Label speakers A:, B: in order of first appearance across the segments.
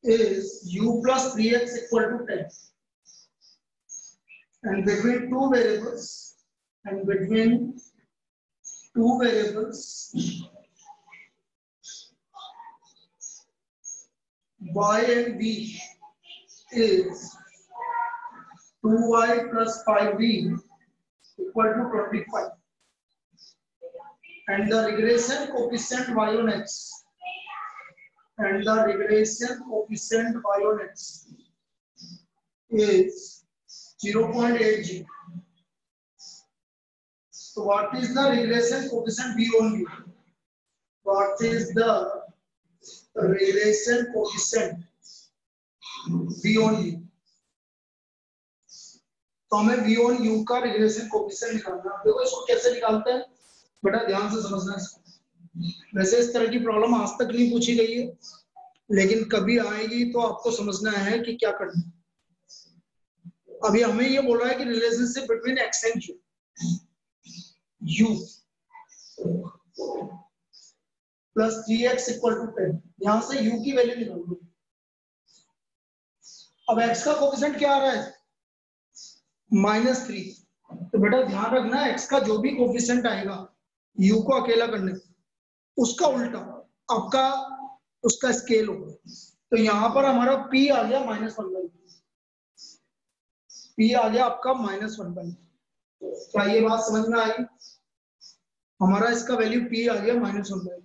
A: is u plus 3x equal to 10. And between two variables, y and b is 2y plus 5b equal to 25. And the regression coefficient y on x is 0.80. So what is the regression coefficient b on u? What is the regression coefficient b on u? तो हमें v on u का regression coefficient निकालना है। देखो इसको कैसे निकालते हैं बेटा, ध्यान से समझना इसको। वैसे इस तरह की प्रॉब्लम आज तक नहीं पूछी गई है, लेकिन कभी आएगी तो आपको समझना है कि क्या करना है। अभी हमें ये बोला है कि relationship between x and u plus 3x equal to 10। यहां से u की वैल्यू निकालो। अब x का कोफिशिएंट क्या आ रहा है? -3। तो बेटा ध्यान रखना, x का जो भी कोफिशिएंट आएगा u को अकेला करने, उसका उल्टा आपका उसका स्केल होगा। तो यहां पर हमारा p आ गया -1/2। p आ गया आपका -1/2। क्या ये बात समझ में आई? हमारा इसका वैल्यू p आ गया -1/2,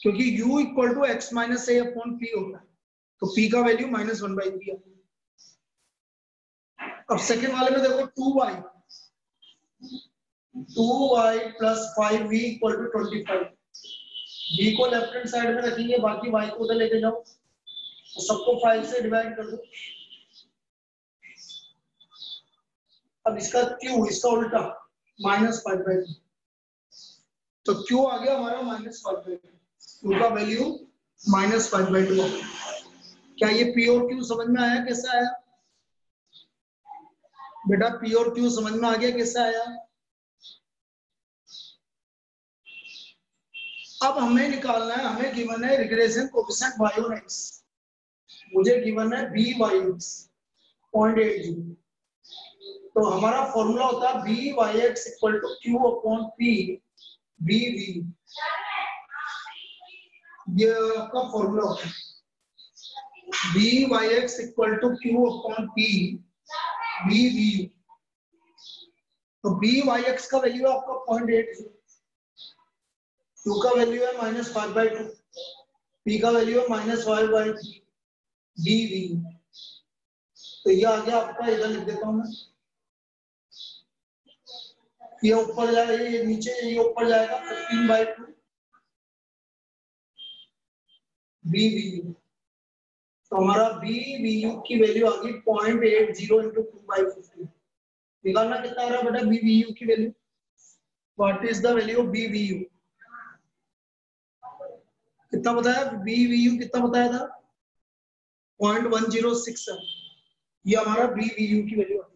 A: क्योंकि u equal to x minus a upon p होता है, तो p का वैल्यू -1/2 है। अब सेकेंड वाले में देखो 2y plus 5v equal to 25। v को लेफ्ट हैंड साइड में रखेंगे, बाकी y को उधर लेके जाओ, तो सबको 5 से डिवाइड कर दो। अब इसका q, इसका उल्टा -5/2, तो q आ गया हमारा -5/2। q का वैल्यू -5/2। क्या ये p और q समझ में आया? कैसा आया बेटा? p और q समझ में आ गया कैसा आया? अब हमें निकालना है, हमें गिवन है regression coefficient y on x, मुझे गिवन है b/x 0.80। तो हमारा फॉर्मूला होता है b/x equal to q upon p bv। ये आपका फॉर्मूला होता है b/x equal to q upon p bv। तो b/x का वैल्यू आपका 0.80, q का वैल्यू है -5/2, p का वैल्यू है -5/3 dv। तो ये आ गया आपका, इधर लिख देता हूं मैं, ये ऊपर जाएगा, ये नीचे, ये ऊपर जाएगा 15/2 bvu। तो हमारा bvu की वैल्यू आ गई 0.80 इंटू 2/50। निकालना कितना आ रहा है बेटा bvu की value? What is the value of bvu? कितना बताया bvu? कितना बताया था? 0.1067। ये हमारा bvu की वैल्यू है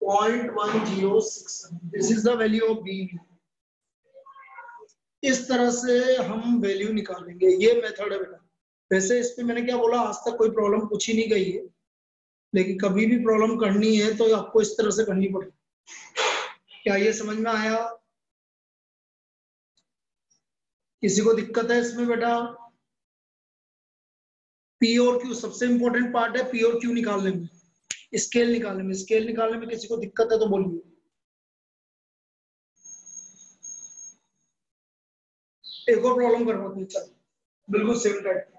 A: 0.1067। This is the value of bvu। इस तरह से हम वैल्यू निकालेंगे, ये मेथड है बेटा। वैसे इस पे मैंने क्या बोला, आज तक कोई प्रॉब्लम पूछी नहीं गई है, लेकिन कभी भी प्रॉब्लम करनी है तो आपको इस तरह से करनी पड़ेगी। क्या ये समझ में आया? किसी को दिक्कत है इसमें बेटा? पी और क्यू सबसे इंपॉर्टेंट पार्ट है, पी और क्यू निकालने में, स्केल निकालने में। स्केल निकालने में किसी को दिक्कत है तो बोलिए। एक और प्रॉब्लम करवाते हैं, चल बिल्कुल सेम टाइप।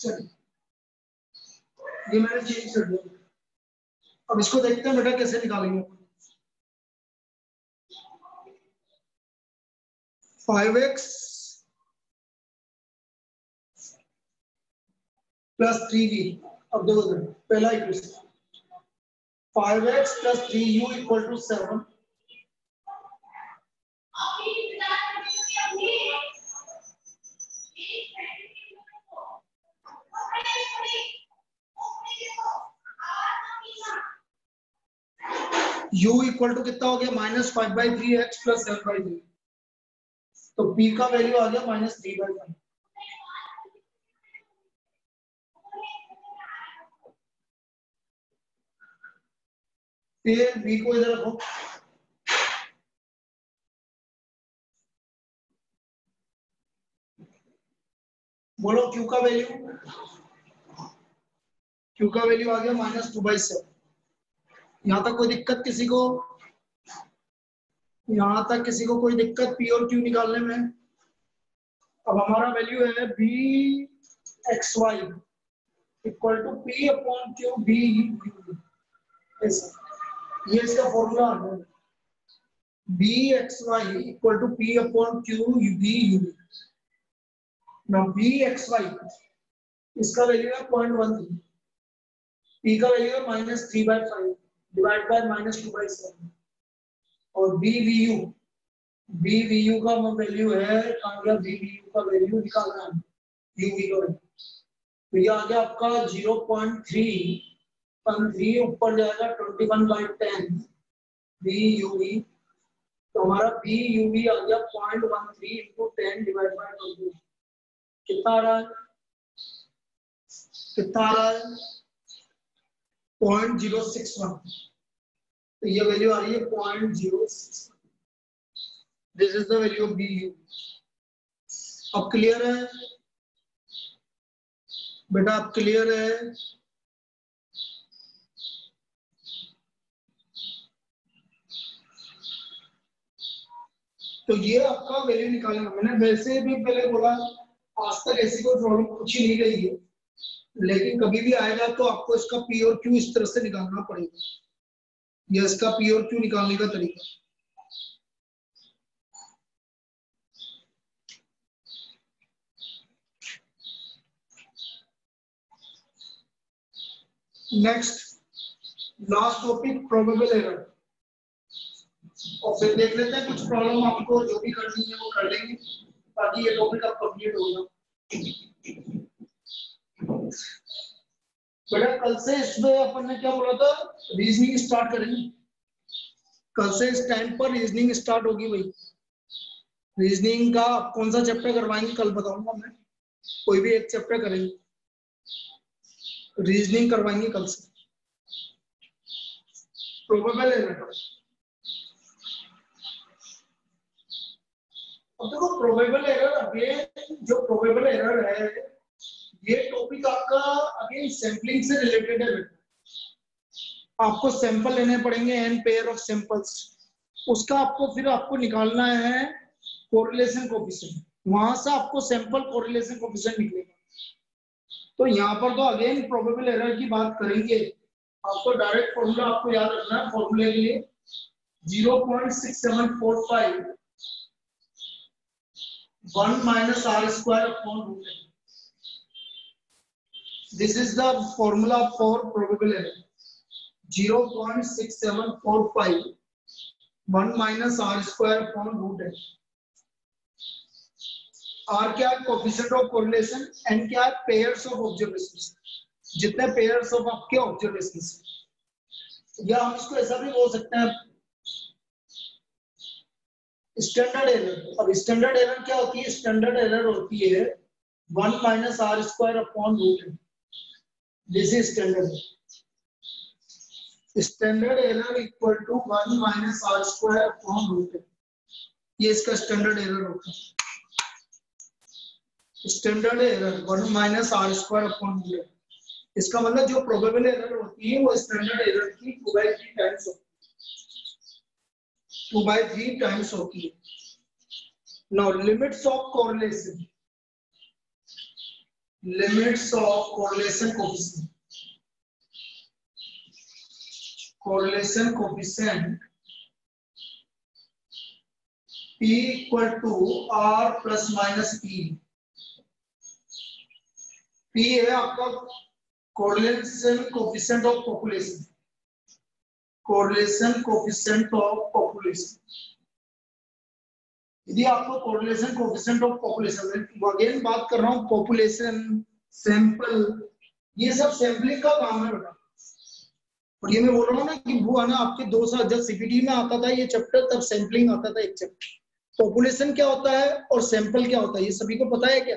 A: चलिए ये मैंने चेंज कर दिया। अब इसको देखते हैं बेटा कैसे निकालेंगे। 5x plus 3v। अब देखो पहला equation 5x plus 3u equal to 7। u equal to कितना हो गया -5/3x प्लस 7/3। तो p का वैल्यू आ गया -3/5। फिर b को इधर रखो। बोलो q का वैल्यू आ गया -2/7। यहां तक कोई दिक्कत किसी को? यहां तक किसी को कोई दिक्कत p और q निकालने में? अब हमारा वैल्यू है bxy equal to p upon q bu। ये इसका फॉर्मूला है bxy equal to p upon q bu। Now bxy इसका वैल्यू है 0.13, p का वैल्यू है -3/5 डिवाइड बाय -2/7 और bvu का वैल्यू है bvu का वैल्यू निकालना है uv का वैल्यू। तो ये आ गया आपका 0.3 ऊपर जाएगा 21/10 buv। तो हमारा buv आ गया 0.13 इंटू 10 डिवाइड बाय 20। कितना आ रहा है 0.061। तो ये वैल्यू आ रही है 0.06। This is the value of bu। अब क्लियर है बेटा? अब क्लियर है? तो ये आपका वैल्यू निकालना। मैंने वैसे भी पहले बोला आज तक ऐसी कोई प्रॉब्लम पूछी नहीं गई है, लेकिन कभी भी आएगा तो आपको इसका पी और क्यू इस तरह से निकालना पड़ेगा। ये इसका पी और क्यू निकालने का तरीका। Next last topic probable error. और फिर देख लेते हैं कुछ प्रॉब्लम आपको जो भी करनी है वो कर लेंगे ताकि ये टॉपिक आप कंप्लीट होगा। बेटा कल से इसमें अपन ने क्या बोला था, रीजनिंग स्टार्ट करेंगे। कल से इस टाइम पर रीजनिंग स्टार्ट होगी भाई। रीजनिंग का आप कौन सा चैप्टर करवाएंगे कल बताऊंगा मैं। कोई भी एक चैप्टर करेंगे, रीजनिंग करवाएंगे कल से। Probable error. अब देखो प्रोबेबल एरर, अगेन जो प्रोबेबल एरर है ये टॉपिक आपका अगेन सैंपलिंग से रिलेटेड है। आपको सैंपल लेने पड़ेंगे एन पेयर ऑफ सैंपल्स। उसका आपको निकालना है कोरिलेशन कोएफिशिएंट। वहां से आपको सैंपल कोरिलेशन कोएफिशिएंट निकलेगा। तो यहाँ पर तो अगेन प्रोबेबल एरर की बात करेंगे। आपको डायरेक्ट फॉर्मूला आपको याद रखना है। फॉर्मूले के लिए 0.6745 1 minus r square upon root n. This is the formula for probable error. 0.6745 1 minus r square upon root n. r क्या है? Coefficient of correlation. n क्या है? Pairs of observations. जितने पेयर्स ऑफ आपके ऑब्जर्वेशंस। या हम इसको ऐसा भी बोल सकते हैं स्टैंडर्ड एरर। अब स्टैंडर्ड एरर क्या होती है? स्टैंडर्ड एरर होती है 1 minus r square upon root n. This is standard. Standard error equal to 1 minus r square upon root n. ये इसका स्टैंडर्ड एरर होता है। Standard error 1 minus r square upon root n। इसका मतलब जो probable error होती है वो स्टैंडर्ड एरर की 2/3 टाइम्स होती है। 2/3 टाइम्स होती है। Now limits of correlation. limits of correlation coefficient. Correlation coefficient P equal to R plus minus P. P है आपका correlation coefficient of population. Correlation coefficient of population. यदि आपको correlation coefficient of population, again बात कर रहा हूँ population, sample, ये सब सैम्पलिंग का काम है बेटा. और ये मैं बोल रहा हूँ ना कि वो है ना आपके 2 साल जब सीपीटी में आता था ये चैप्टर, तब सैम्पलिंग आता था एक चैप्टर. पॉपुलेशन क्या होता है और सैंपल क्या होता है ये सभी को पता है क्या?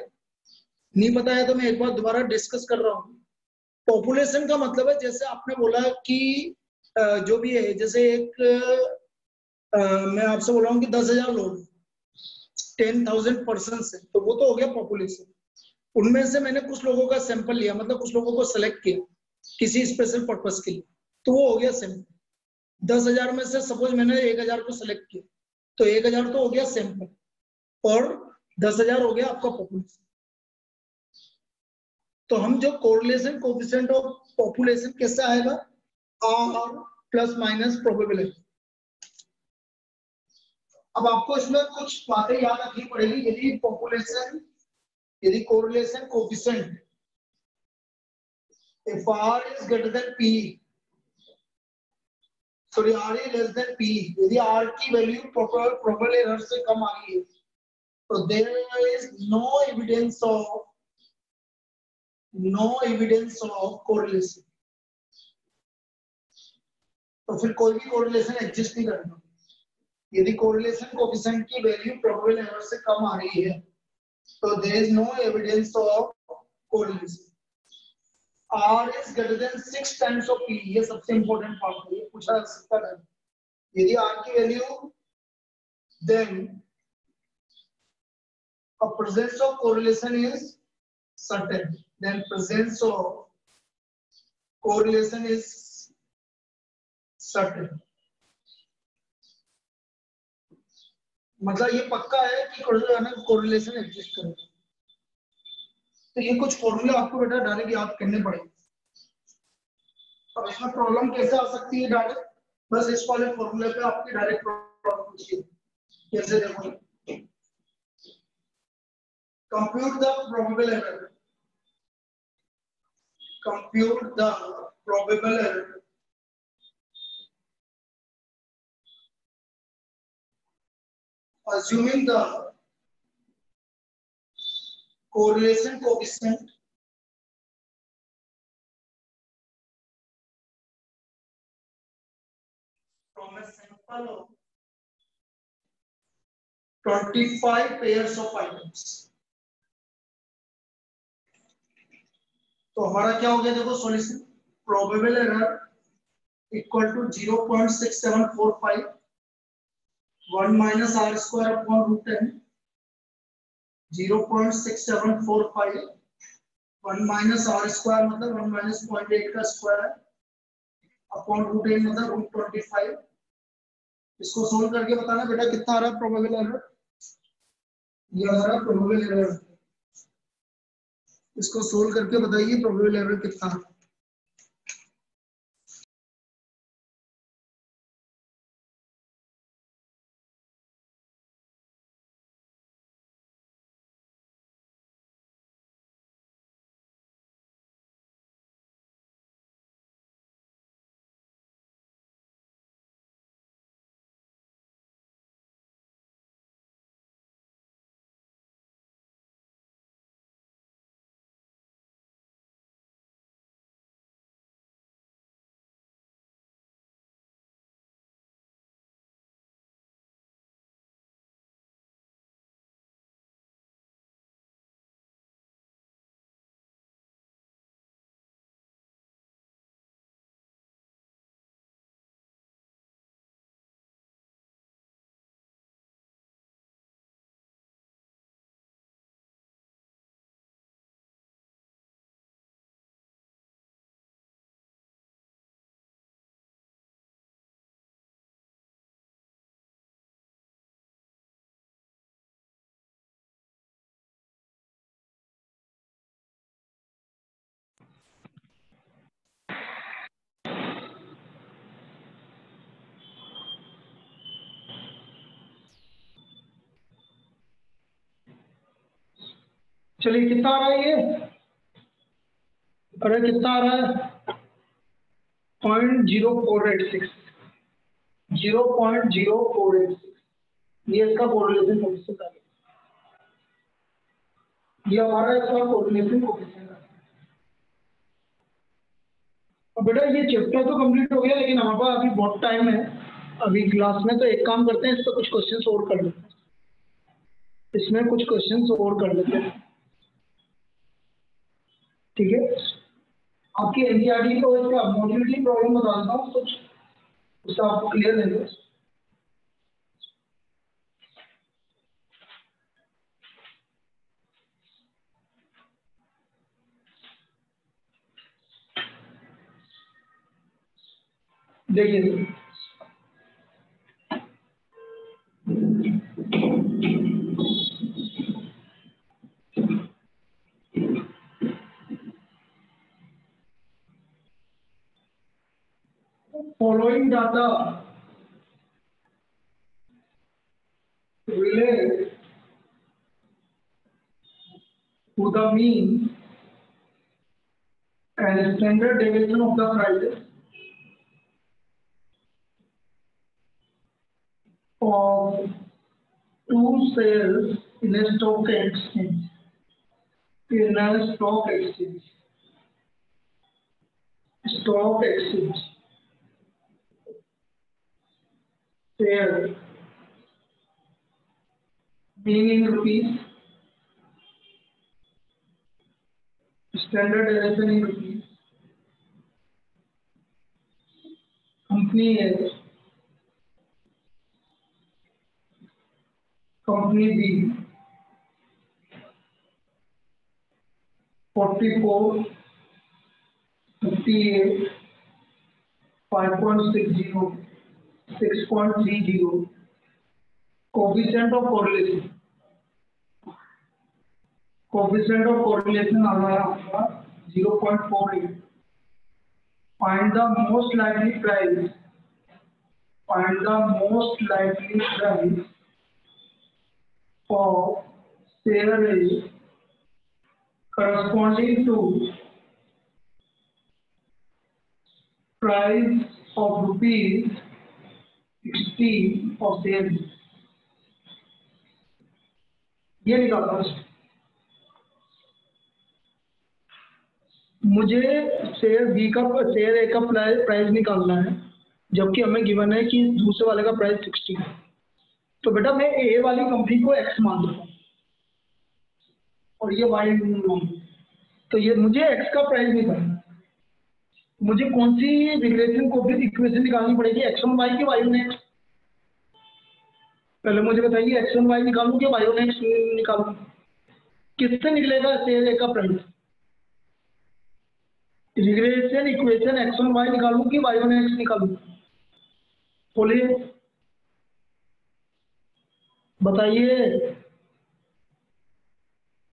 A: नहीं पता है तो मैं एक बार दोबारा डिस्कस कर रहा हूँ. पॉपुलेशन का मतलब है जैसे आपने बोला कि जो भी है, जैसे एक मैं आपसे बोल रहा हूँ कि 10,000 लोग, 10,000 पर्सन है, तो वो तो हो गया पॉपुलेशन. उनमें से मैंने कुछ लोगों का सैंपल लिया, मतलब कुछ लोगों को सेलेक्ट किया किसी स्पेशल पर्पस के लिए, तो वो हो गया सैंपल. 10,000 में से सपोज मैंने 1,000 को सेलेक्ट किया, तो 1,000 तो हो गया सैंपल और 10,000 हो गया आपका पॉपुलेशन. तो हम जो कोरिलेशन कोएफिशिएंट ऑफ पॉपुलेशन कैसे आएगा? R plus minus probability. अब आपको इसमें कुछ बातें याद रखनी पड़ेगी. यदि correlation coefficient if R is greater than P, sorry R is less than P, यदि R की वैल्यू प्रोबेबल एरर से कम आ रही है, तो there is no evidence of correlation. तो फिर कोई भी कोरिलेशन एग्जिस्ट नहीं करेगा. यदि कोरिलेशन कोएफिशिएंट की वैल्यू प्रोबेबल एरर से कम आ रही है, तो there is no evidence of correlation. R is greater than 6 times of P, ये सबसे इंपॉर्टेंट पार्ट है, ये पूछा जा सकता है. यदि R की value, then a presence of correlation is certain. Then presence of correlation is certain. मतलब ये पक्का है कि कोरिलेशन एग्जिस्ट करेगा. तो ये कुछ फॉर्मूले आपको बेटा डायरेक्ट याद करने पड़ेंगे. अब इसमें प्रॉब्लम कैसे आ सकती है डायरेक्ट? बस इस वाले फॉर्मूले पे आपकी डायरेक्ट प्रॉब्लम पूछिए. कैसे देखो, compute the probable error. Compute the probable error assuming the correlation coefficient from a sample of 25 pairs of items. तो हमारा क्या हो गया देखो solution. Probable error equal to 0.6745 1 minus r square upon root 10. 0.6745 1 minus r square मतलब 1 minus 0.8 का square upon root 10 मतलब root 25. इसको सोल्व करके बताना बेटा कितना आ रहा है प्रोबेबल एरर. ये आ रहा है प्रोबेबल एरर. इसको सोल्व करके बताइए प्रोबेबल एरर कितना है. चलिए कितना आ रहा है ये, अरे कितना आ रहा है 0.0486, 0.0486, ये इसका कोरिलेशन कोएफिशिएंट है, ये हमारा इसका कोरिलेशन कोएफिशिएंट है। अब बेटा ये चैप्टर तो कंप्लीट हो गया, लेकिन हमारे पास अभी बहुत टाइम है अभी क्लास में, तो एक काम करते हैं, इस पर कुछ क्वेश्चंस और कर लेते हैं, इसमें कुछ क्वेश्चंस और कर लेते हैं, ठीक है। आपकी एनसीईआरटी को इसका मोबिलिटी प्रॉब्लम बता देता हूँ कुछ, उससे आपको क्लियर रहेगा। देखिए following data relate to the mean and standard deviation of the prices of two shares in a stock exchange. In a stock exchange. Stock exchange. Share mean in rupees. Standard deviation in rupees. Company A. Company B. 44, 58, 5.60, 6.30. Coefficient of correlation. Coefficient of correlation हमारा 0.48. Find the most likely price. Find the most likely price of share A corresponding to price of rupees 60 of share B. ये निकालना है, मुझे share B का share ए का price निकालना है, जबकि हमें गिवन है कि दूसरे वाले का प्राइस 60 है। तो बेटा मैं ए वाली कंपनी को एक्स मान दूंगा और ये वाई मान दूंगा, तो ये मुझे एक्स का प्राइस निकालना है। मुझे कौन सी रिलेशन को इक्वेशन निकालनी पड़ेगी, x1 y की y1 x? पहले मुझे बताइए x1 y निकालूं कि y1 x निकालूं? किससे निकलेगा शेयर ए का price? Regression equation x1 y निकालूं कि y1 x निकालूं? बोलिए बताइए।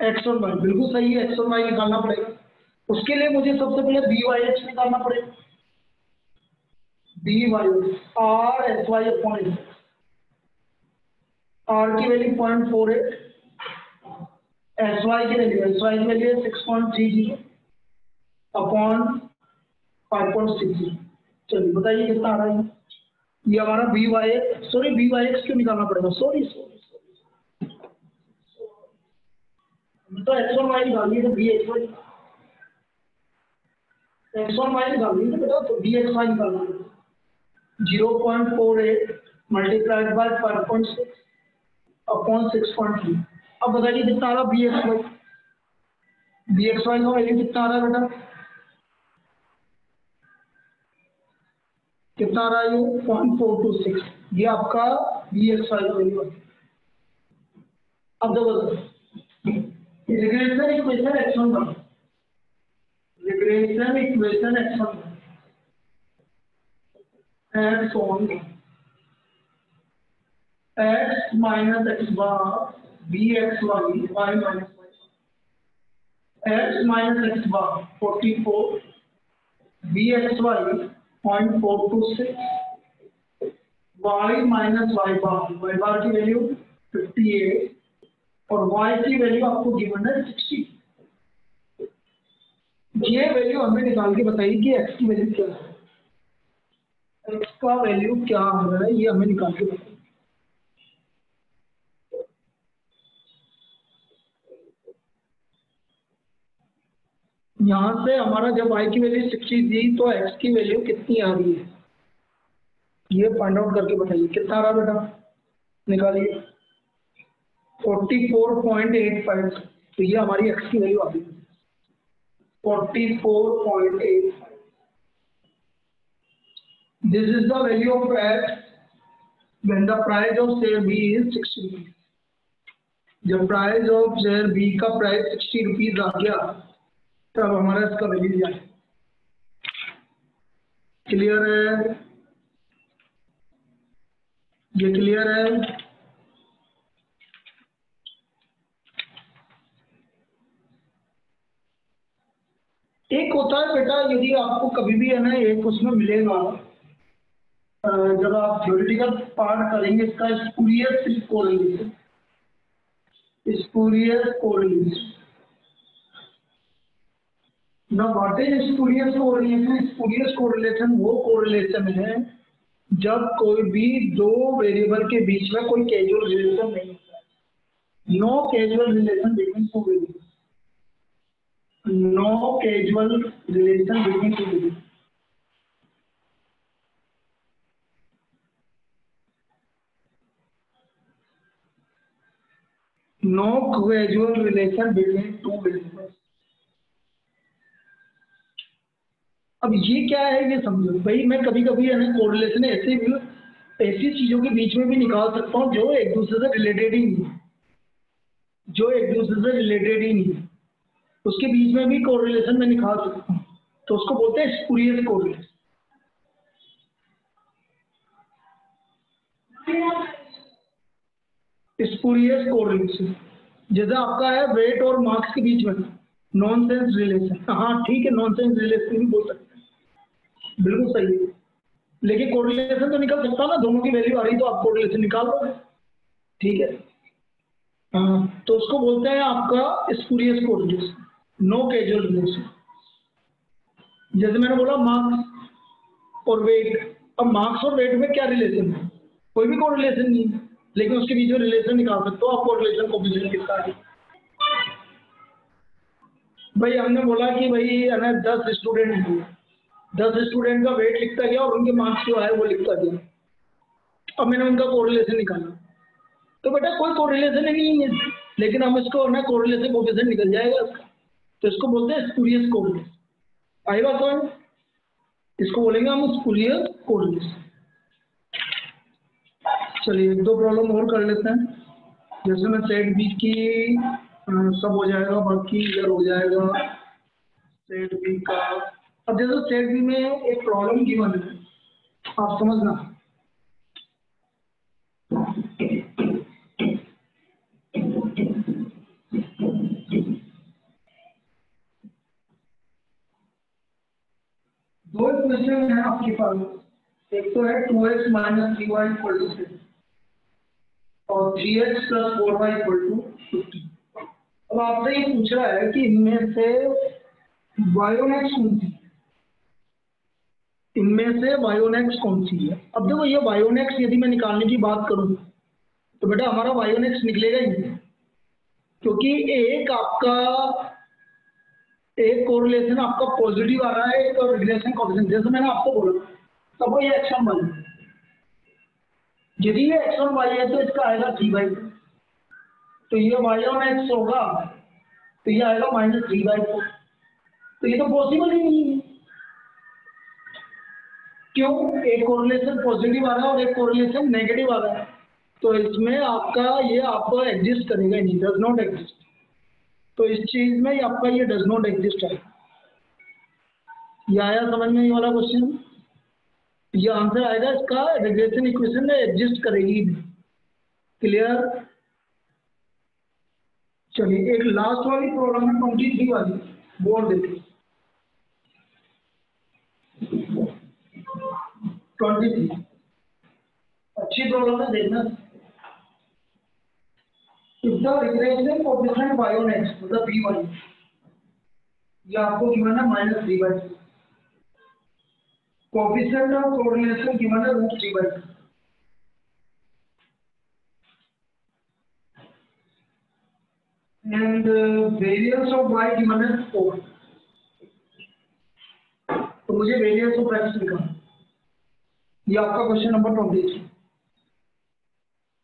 A: x1 y बिल्कुल सही है, x1 y निकालना पड़ेगा। उसके लिए मुझे सबसे पहले बी वाई एक्स निकालना पड़ेगा। B y r s y upon r की वैल्यू 0.48, एस वाई की वैल्यू 6.30 अपॉन 5.60। चलिए बताइए कितना आ रहा है? ये हमारा बी वाई एक्स क्यों निकालना पड़ेगा? सॉरी तो x1 y निकालिए, तो B x Y x1 y निकालिए बेटा, तो बी एक्स वाई निकालना है। 0.48 मल्टीप्लाइड बाय 5.6 अपॉन 6.3। अब बताइए कितना आ रहा b x y? B x y का वैल्यू कितना आ रहा है बेटा? कितना आ रहा है ये? 0.426। ये आपका बी एक्स वाई का वैल्यू है। अब देखो रिग्रेशन इक्वेशन x1 का, regression equation x1 x on x minus x bar bxy y minus y, x minus x bar 44, bxy 0.426, y minus y bar की वैल्यू 58, और y की value आपको given है 60। ये वैल्यू हमें निकाल के बताइए कि x की वैल्यू क्या है, x का वैल्यू क्या आ रहा है ये हमें निकाल के बताइए। यहां से हमारा जब y की वैल्यू 60 थी तो x की वैल्यू कितनी आ रही है ये फाइंड आउट करके बताइए। कितना आ रहा बेटा, निकालिए। 44.85। तो ये हमारी x की वैल्यू आ रही है 44.85। This is the value of x when the price of share B is 60 rupees। जब प्राइस ऑफ शेयर B का प्राइस 60 रुपीज आ गया तब हमारा इसका वैल्यू क्या है। क्लियर है, ये क्लियर है। एक होता है बेटा, यदि आपको कभी भी है ना एक उसमें मिलेगा जब आप थ्योरेटिकल पार्ट करेंगे इसका स्पूरियस कोरिलेशन। स्पूरियस कोरिलेशन ना, what is spurious correlation? Spurious correlation वो कोरिलेशन है जब कोई भी दो वेरिएबल के बीच में कोई कैजुअल रिलेशन नहीं होता है। No casual relation between two variable, no casual relation between two variable. No casual relation between two variable. अब ये क्या है ये समझो भाई। मैं कभी कभी है ना कोरिलेशन ऐसी चीजों के बीच में भी निकाल सकता हूँ जो एक दूसरे से रिलेटेड ही नहीं है, जो एक दूसरे से रिलेटेड ही नहीं है, उसके बीच में भी कोरिलेशन में निकाल सकता हूँ। तो उसको बोलते हैं स्पूरियस कोरिलेशन। स्पूरियस कोरिलेशन जैसे आपका है वेट और मार्क्स के बीच में नॉनसेंस रिलेशन। हाँ ठीक है, नॉनसेंस रिलेशन भी बोल सकते हैं, बिल्कुल सही है। लेकिन कोरिलेशन तो निकल सकता ना, दोनों की वैल्यू आ रही तो आप कोरिलेशन निकाल लोगे, ठीक है। हाँ, तो उसको बोलते हैं आपका spurious correlation, no casual relation. जैसे मैंने बोला मार्क्स और वेट। अब मार्क्स और वेट में क्या रिलेशन है? कोई भी कोरिलेशन नहीं है, लेकिन उसके बीच में रिलेशन निकाल सकते हो आप। कोरिलेशन कोएफिशिएंट कितना है भाई? हमने बोला कि भाई है ना 10 स्टूडेंट हैं, 10 स्टूडेंट का वेट लिखता गया और उनके मार्क्स जो है वो लिखता गया। अब मैंने उनका कोरिलेशन निकाला तो बेटा कोई कोरिलेशन ही नहीं है, लेकिन हम इसको ना कोरिलेशन कोएफिशिएंट निकल जाएगा इसका। तो इसको बोलते हैं स्पूरियस कोरिलेशन। आई बात समझ? इसको बोलेंगे हम स्पूरियस कोरिलेशन। चलिए एक दो प्रॉब्लम और कर लेते हैं। जैसे मैं सेट बी की सब हो जाएगा, बाकी इधर हो जाएगा सेट बी का। अब जैसे सेट बी में एक प्रॉब्लम गिवन है, आप समझना। दो क्वेश्चन है आपके पास, एक तो है 2x minus 3y equal to 6 और 3x plus 4y equal to 50। अब आपसे ये पूछ रहा है कि इनमें से y(x) कौन सी है, इनमें से y(x) कौन सी है। अब देखो ये y(x) यदि मैं निकालने की बात करूं तो बेटा हमारा y(x) निकलेगा ही नहीं, क्योंकि एक कोरिलेशन आपका पॉजिटिव आ रहा है, एक रिग्रेशन कोएफिशिएंट। जैसे मैंने आपको बोला तब ये x1 y, यदि ये x1 y है तो इसका आएगा 3/2, तो ये y(x) होगा तो ये आएगा -3/4। तो ये तो पॉसिबल ही नहीं है। क्यों? एक कोरिलेशन पॉजिटिव आ रहा है और एक कोरिलेशन नेगेटिव आ रहा है, तो इसमें आपका ये आपको एग्जिस्ट करेगा ही नहीं, डज नॉट एग्जिस्ट। तो इस चीज में आपका ये डज नॉट एग्जिस्ट है। ये आया समझ में ये वाला क्वेश्चन? ये आंसर आएगा इसका, रिग्रेशन इक्वेशन में एग्जिस्ट करेगी नहीं। क्लियर? चलिए एक लास्ट वाली प्रॉब्लम है 23 वाली, बोर्ड देखिए 23। अच्छी प्रॉब्लम है, देखना। If the represent coefficient y on x मतलब b1 ये आपको गिवन है -3/2 कोएफिशिएंट ऑफ कोऑर्डिनेशन गिवन है √3/2 and variance of y given as 4 तो मुझे वेरिएंस ऑफ x निकालना ये आपका क्वेश्चन नंबर 23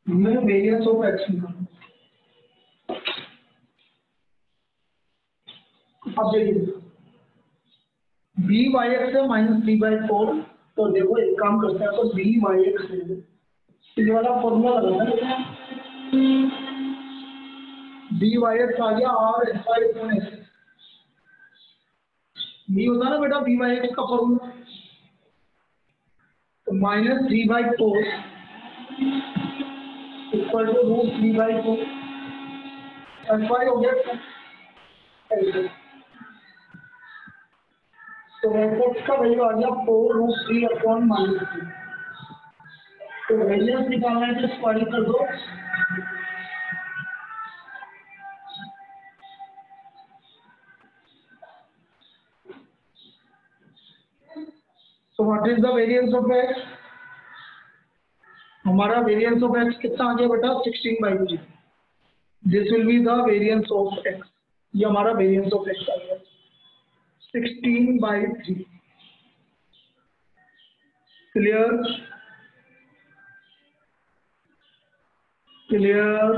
A: हमें वेरिएंस ऑफ x निकालना अब देखिए बी वाई एक्स है -3/4 तो देखो एक काम करते हैं तो बी वाई एक्स है ये वाला फॉर्मूला लगाना है बी वाई एक्स आ गया r s y upon x ये होता है ना बेटा बी वाई एक्स का फॉर्मूला तो -3/4 इक्वल टू √3/4 एस वाई हो गया ऐसे तो एफ का वैल्यू आ गया 4√3/-3 तो वेरिएंस निकालना है तो स्क्वायर कर दो so what is the variance of x हमारा वेरिएंस ऑफ x कितना आ गया बेटा 16/3 this will be the variance of x ये हमारा वेरिएंस ऑफ x आ गया 16/3 क्लियर